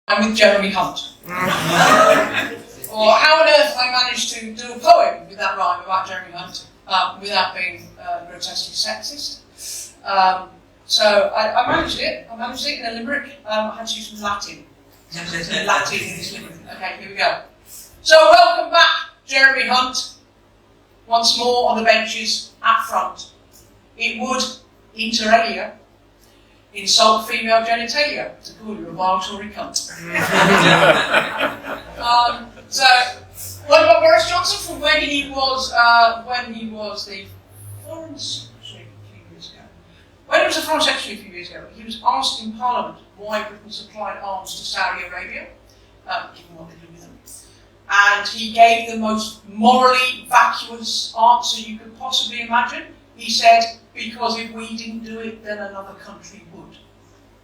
I'm with Jeremy Hunt. Or how on earth I managed to do a poem with that rhyme about Jeremy Hunt without being grotesquely sexist. So I managed it. I managed it in a limerick. I had to use some Latin. Latin in this limerick. Okay, here we go. So welcome back, Jeremy Hunt. Once more on the benches at front. It would, inter alia, insult female genitalia to call you a vile Tory cunt. So, what about Boris Johnson from when he was the Foreign Secretary a few years ago? When he was the Foreign Secretary a few years ago, he was asked in Parliament why Britain supplied arms to Saudi Arabia, given what they do with them. And he gave the most morally vacuous answer you could possibly imagine. He said, because if we didn't do it, then another country would.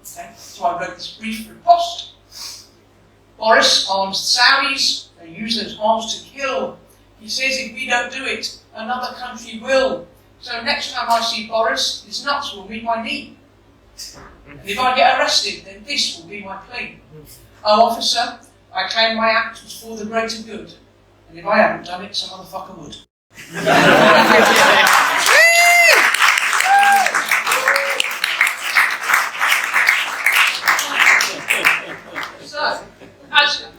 Okay? So I wrote this brief riposte. Boris arms the Saudis, they use those arms to kill. He says if we don't do it, another country will. So next time I see Boris, his nuts will be my knee. And if I get arrested, then this will be my plea. Oh, officer, I claim my act was for the greater good. And if I haven't done it, some motherfucker would. So,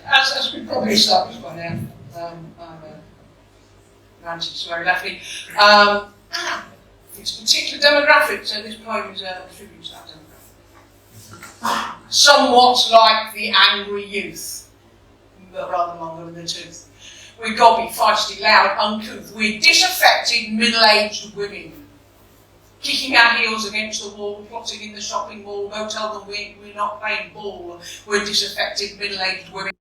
as we've probably established by now, I'm an anti-swearing Laffy. It's a particular demographic, so this poem is a tribute to that demographic. Somewhat like the angry youth, but rather longer than the tooth. We're gobby, feisty, loud, uncouth. We're disaffected, middle-aged women. Kicking our heels against the wall, plotting in the shopping mall, go tell them we're not playing ball. We're disaffected, middle-aged women,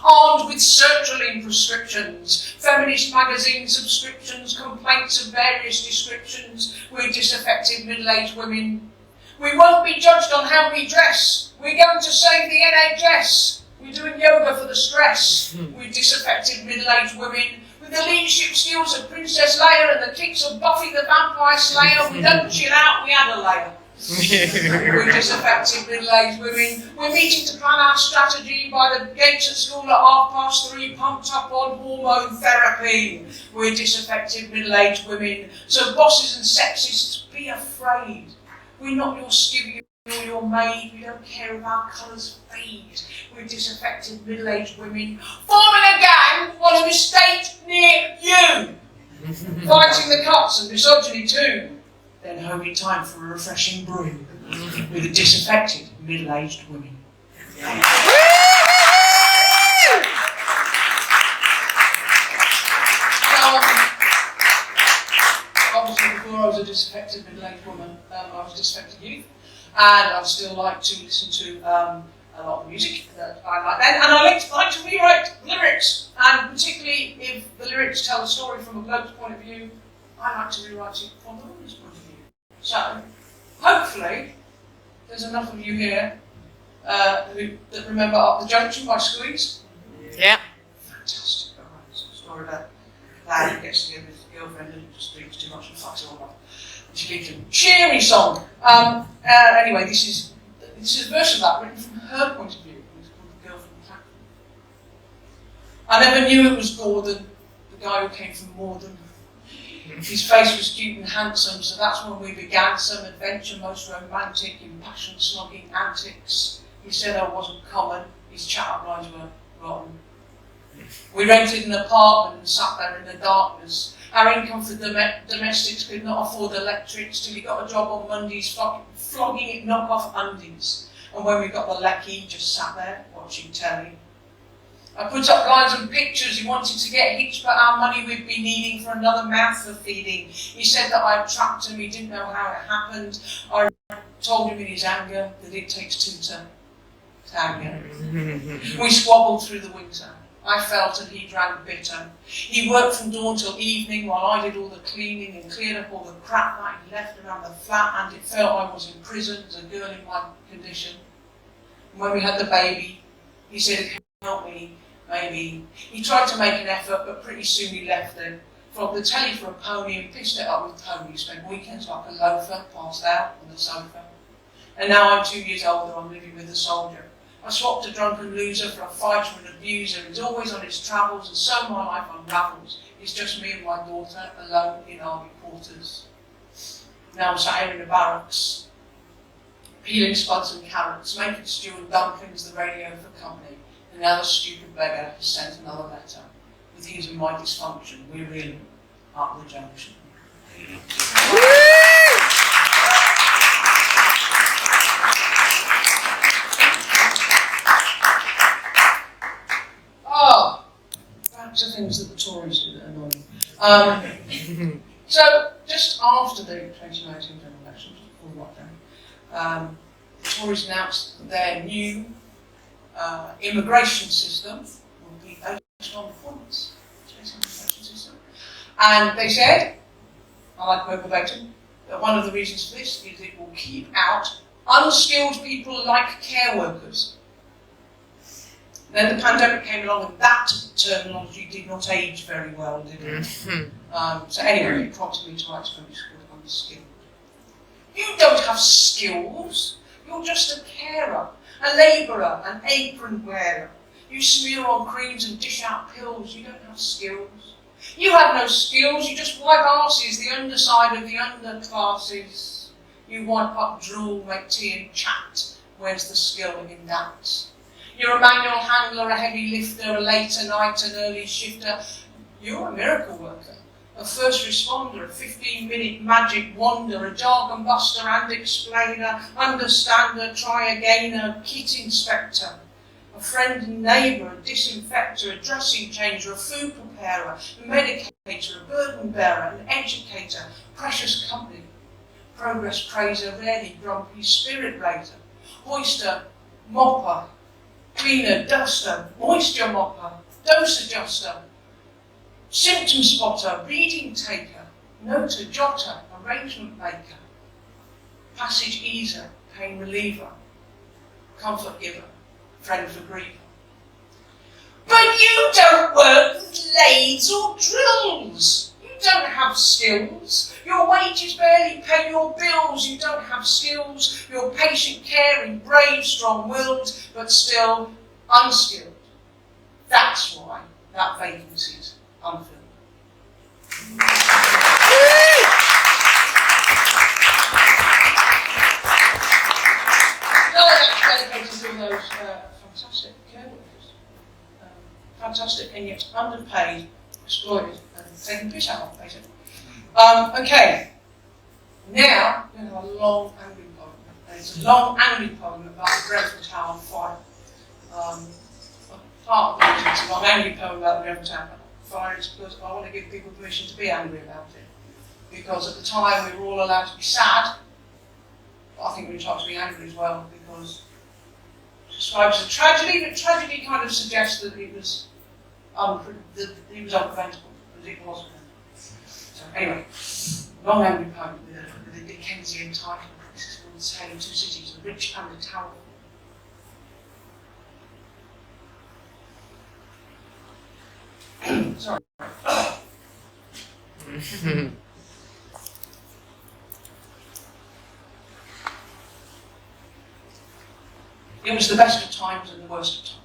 armed with sertraline prescriptions, feminist magazine subscriptions, complaints of various descriptions. We're disaffected, middle-aged women. We won't be judged on how we dress. We're going to save the NHS. We're doing yoga for the stress. We're disaffected, middle-aged women. With the leadership skills of Princess Leia and the kicks of Buffy the Vampire Slayer, we don't chill out, we add a layer. We're disaffected middle-aged women. We're meeting to plan our strategy by the gates at school at 3:30, pumped up on hormone therapy. We're disaffected middle-aged women. So bosses and sexists, be afraid. We're not your skivvy or your maid. We don't care if our colours fade. We're disaffected middle-aged women, forming a gang on an estate near you, fighting the cuts and misogyny too, then hoping time for a refreshing brew with the disaffected middle-aged women. Obviously before I was a disaffected middle-aged woman, I was a disaffected youth, and I still like to listen to a lot of music that I like then, and I like to rewrite lyrics, and particularly if the lyrics tell a story from a bloke's point of view, I like to rewrite it from the woman's point of view. So, hopefully, there's enough of you here that remember Up the Junction by Squeeze. Yeah. Fantastic. Alright, so a story about a lad who gets together with his girlfriend and just drinks too much and fucks it all up. Particularly a cheery song. Anyway, this is a version of that written from her point of view. It's called The Girl from the Platform. I never knew it was Gordon, the guy who came from Morden. His face was cute and handsome, so that's when we began some adventure, most romantic, impassioned slogging antics. He said I wasn't common, his chat-up lines were rotten. We rented an apartment and sat there in the darkness. Our income for domestics could not afford electrics till he got a job on Mondays flogging it knock-off undies. And when we got the lecky, just sat there watching telly. I put up lines and pictures. He wanted to get hitched, but our money we'd be needing for another mouth for feeding. He said that I'd trapped him, he didn't know how it happened. I told him in his anger that it takes two to tango. We squabbled through the winter. I felt and he drank bitter. He worked from dawn till evening while I did all the cleaning and cleared up all the crap that he'd left around the flat, and it felt I was in prison as a girl in my condition. And when we had the baby, he said, "It can help me, maybe." He tried to make an effort, but pretty soon he left it. Flogged the telly for a pony and pissed it up with Tony. Spent weekends like a loafer, passed out on the sofa. And now I'm 2 years older, I'm living with a soldier. I swapped a drunken loser for a fighter and abuser. He's always on his travels, and so my life unravels. It's just me and my daughter, alone in army quarters. Now I'm sat here in the barracks, peeling spuds and carrots, making stew and dumplings the radio for company. And now the stupid beggar has sent another letter. With his and my dysfunction, we're in up the junction. Oh, back to things that the Tories do that annoy me. So, just after the 2019 general elections, before lockdown, the Tories announced that their new immigration system will be based on points. Immigration system. And they said, I like quote verbatim, that one of the reasons for this is it will keep out unskilled people like care workers. Then the pandemic came along and that terminology did not age very well, did it? So anyway, it prompted me to write something called unskilled. You don't have skills. You're just a carer, a labourer, an apron wearer. You smear on creams and dish out pills. You don't have skills. You have no skills. You just wipe arses, the underside of the underclasses. You wipe up drool, make tea and chat. Where's the skill in that? You're a manual handler, a heavy lifter, a later night, an early shifter. You're a miracle worker, a first responder, a 15-minute magic wonder, a jargon buster and explainer, understander, try-againer, kit inspector, a friend and neighbour, a disinfector, a dressing changer, a food preparer, a medicator, a burden bearer, an educator, precious company, progress praiser, rarely grumpy, spirit raiser, hoister, mopper, cleaner, duster, moisture mopper, dose adjuster, symptom spotter, reading taker, noter, jotter, arrangement maker, passage easer, pain reliever, comfort giver, friend for griever. But you don't work with lathes or drills. You don't have skills. Your wages barely pay your bills. You don't have skills. You're patient, caring, brave, strong-willed, but still unskilled. That's why that vacancy's unfilled. No, that's dedicated to all those fantastic care workers. Fantastic and yet underpaid, exploited, and taken piss out of, basically. Okay, now we're going to have a long, angry poem. And it's a long, angry poem about the Grenfell Tower fire. Part of the reason it's a long, angry poem about the Grenfell Tower fire is because I want to give people permission to be angry about it. Because at the time we were all allowed to be sad, but I think we were taught to be angry as well, because it describes a tragedy, but tragedy kind of suggests that it was unpreventable, but it wasn't. So anyway, long angry poem with a Dickensian title. This is called The Tale of Two Cities, the Rich and the Tower. Sorry. It was the best of times and the worst of times.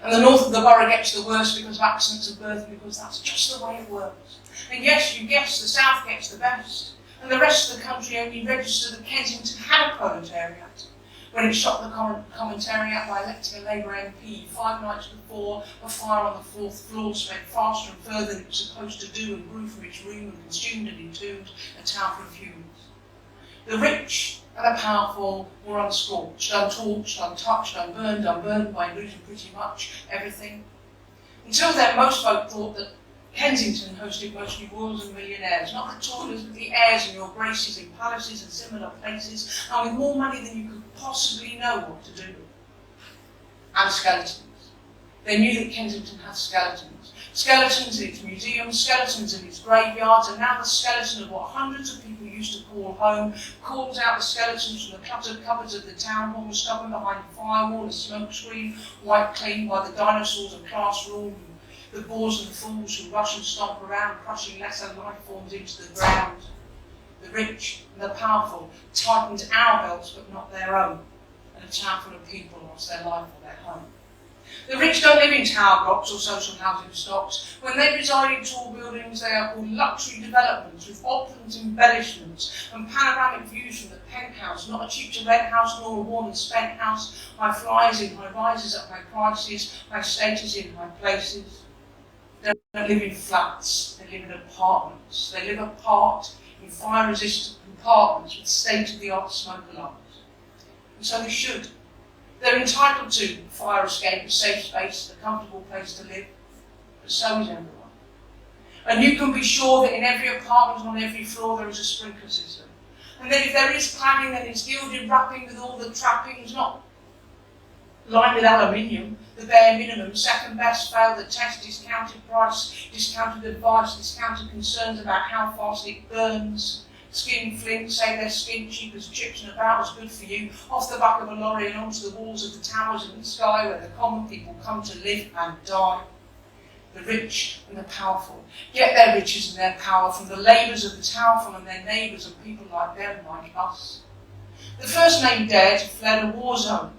And the north of the borough gets the worst because of accidents of birth, because that's just the way it works. And yes, you guess, the south gets the best. And the rest of the country only registered that Kensington had a proletariat when it shot the commentariat by electing a Labour MP 5 nights before a fire on the 4th floor spread faster and further than it was supposed to do and grew from its room and consumed and entombed a town full of humans. The rich and the powerful were unscorched, untorched, untouched, unburned by losing pretty much everything. Until then, most folk thought that Kensington hosted mostly royals and millionaires, not the toilers but the heirs and your graces in palaces and similar places, and with more money than you could possibly know what to do with. And skeletons. They knew that Kensington had skeletons. Skeletons in its museums, skeletons in its graveyards, and now the skeleton of what hundreds of people used to call home calls out the skeletons from the cluttered cupboards of the town hall, stubborn behind the firewall, a smoke screen, wiped clean by the dinosaurs of class rule, the bores and fools who rush and stomp around, crushing lesser life forms into the ground. The rich and the powerful tightened our belts but not their own, and a town full of people lost their life or their home. The rich don't live in tower blocks or social housing stocks. When they reside in tall buildings, they are called luxury developments with opulent embellishments and panoramic views from the penthouse, not a cheap to rent house nor a worn and spent house, high flyers in high rises at high prices, high status in high places. They don't live in flats, they live in apartments. They live apart in fire-resistant compartments with state-of-the-art smoke alarms. And so they should. They're entitled to fire escape, a safe space, a comfortable place to live, but so is everyone. And you can be sure that in every apartment on every floor there is a sprinkler system. And that if there is cladding, then it's gilded wrapping with all the trappings, not lined with aluminium, the bare minimum, second best, fail the test, discounted price, discounted advice, discounted concerns about how fast it burns. Skin flint, say their skin cheap as chips and about as good for you, off the back of a lorry and onto the walls of the towers in the sky where the common people come to live and die. The rich and the powerful get their riches and their power from the labours of the towerful and their neighbours and people like them, like us. The first named dared fled a war zone.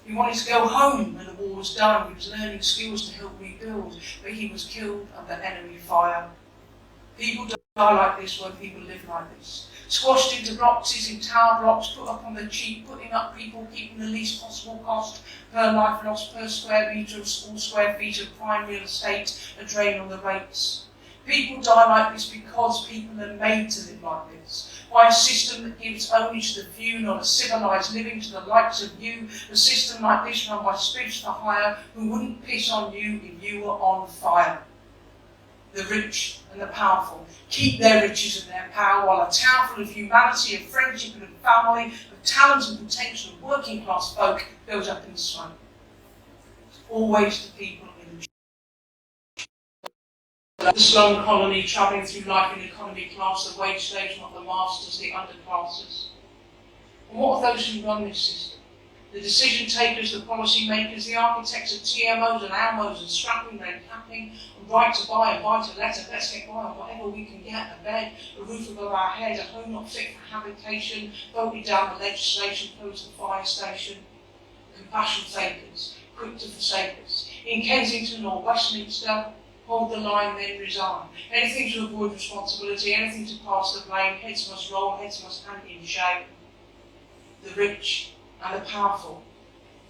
He wanted to go home when the war was done. He was learning skills to help rebuild, but he was killed under enemy fire. People die like this when people live like this. Squashed into boxes in tower blocks, put up on the cheap, putting up people, keeping the least possible cost per life lost per square metre of all square feet of prime real estate, a drain on the rates. People die like this because people are made to live like this, by a system that gives only to the few, not a civilised living to the likes of you, a system like this run by spirits for hire who wouldn't piss on you if you were on fire. The rich and the powerful keep their riches and their power, while a town full of humanity, of friendship and of family, of talent and potential of working class folk goes up in smoke. It's always the people in the slum colony travelling through life in economy class, the wage slaves, not the masters, the underclasses. And what of those who run this system? The decision takers, the policy makers, the architects of TMOs and ALMOs and strapping and capping, and right to buy and buy to let, and let's get by on whatever we can get, a bed, a roof above our head, a home not fit for habitation, voted down the legislation, close the fire station. Compassion takers, quick to forsake us. In Kensington or Westminster, hold the line, then resign. Anything to avoid responsibility, anything to pass the blame, heads must roll, heads must hang in shame. The rich and the powerful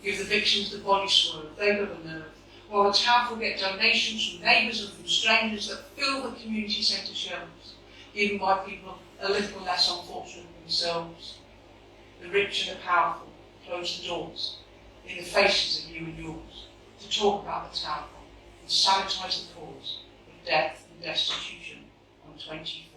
give the victims the body swerve, they got the nerve, while the town will get donations from neighbours and from strangers that fill the community centre shelves, given by people a little less unfortunate than themselves. The rich and the powerful close the doors in the faces of you and yours to talk about the town and sanitise the cause of death and destitution on 20